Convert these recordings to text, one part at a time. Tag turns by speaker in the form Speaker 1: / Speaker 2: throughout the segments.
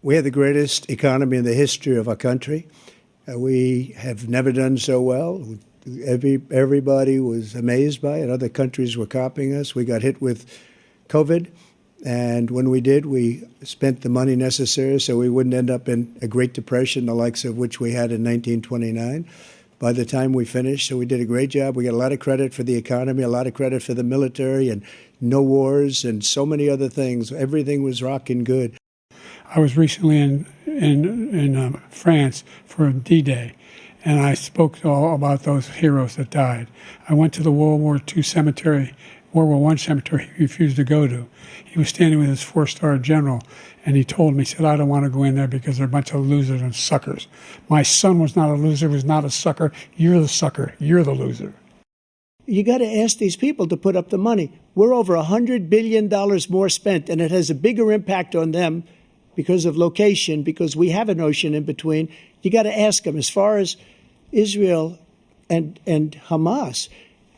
Speaker 1: We had the greatest economy in the history of our country. We have never done so well. Everybody was amazed by it. Other countries were copying us. We got hit with COVID, and when we did, we spent the money necessary so we wouldn't end up in a Great Depression, the likes of which we had in 1929. By the time we finished, so we did a great job. We got a lot of credit for the economy, a lot of credit for the military, and no wars, and so many other things. Everything was rocking good.
Speaker 2: I was recently in France for D-Day, and I spoke all about those heroes that died. I went to the World War II cemetery, World War I cemetery he refused to go to. He was standing with his four-star general, and he told me, he said, I don't want to go in there because they're a bunch of losers and suckers. My son was not a loser, was not a sucker. You're the sucker. You're the loser.
Speaker 1: You got to ask these people to put up the money. We're over $100 billion more spent, and it has a bigger impact on them because of location, because we have an ocean in between. You got to ask them. As far as Israel and Hamas,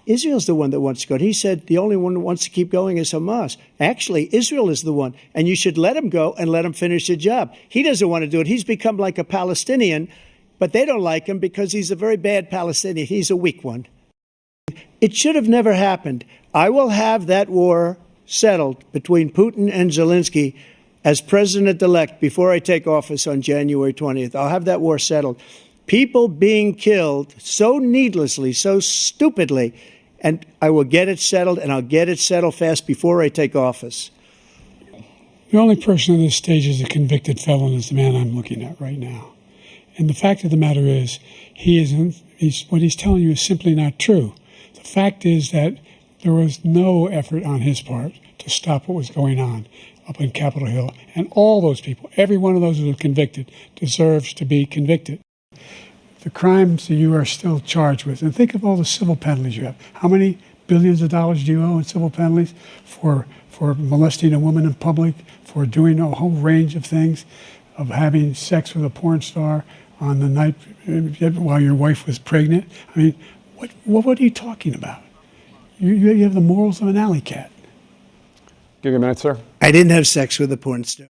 Speaker 1: Israel's the one that wants to go. And he said the only one that wants to keep going is Hamas. Actually, Israel is the one, and you should let him go and let him finish the job. He doesn't want to do it. He's become like a Palestinian, but they don't like him because he's a very bad Palestinian. He's a weak one. It should have never happened. I will have that war settled between Putin and Zelensky as president-elect before I take office on January 20th. I'll have that war settled. People being killed so needlessly, so stupidly, and I will get it settled, and I'll get it settled fast before I take office.
Speaker 2: The only person on this stage is a convicted felon is the man I'm looking at right now. And the fact of the matter is, what he's telling you is simply not true. The fact is that there was no effort on his part to stop what was going on up in Capitol Hill. And all those people, every one of those who were convicted, deserves to be convicted. The crimes that you are still charged with, and think of all the civil penalties you have. How many billions of dollars do you owe in civil penalties for molesting a woman in public, for doing a whole range of things, of having sex with a porn star on the night while your wife was pregnant? I mean, what are you talking about? You have the morals of an alley cat.
Speaker 3: Give you a minute, sir.
Speaker 1: I didn't have sex with a porn star.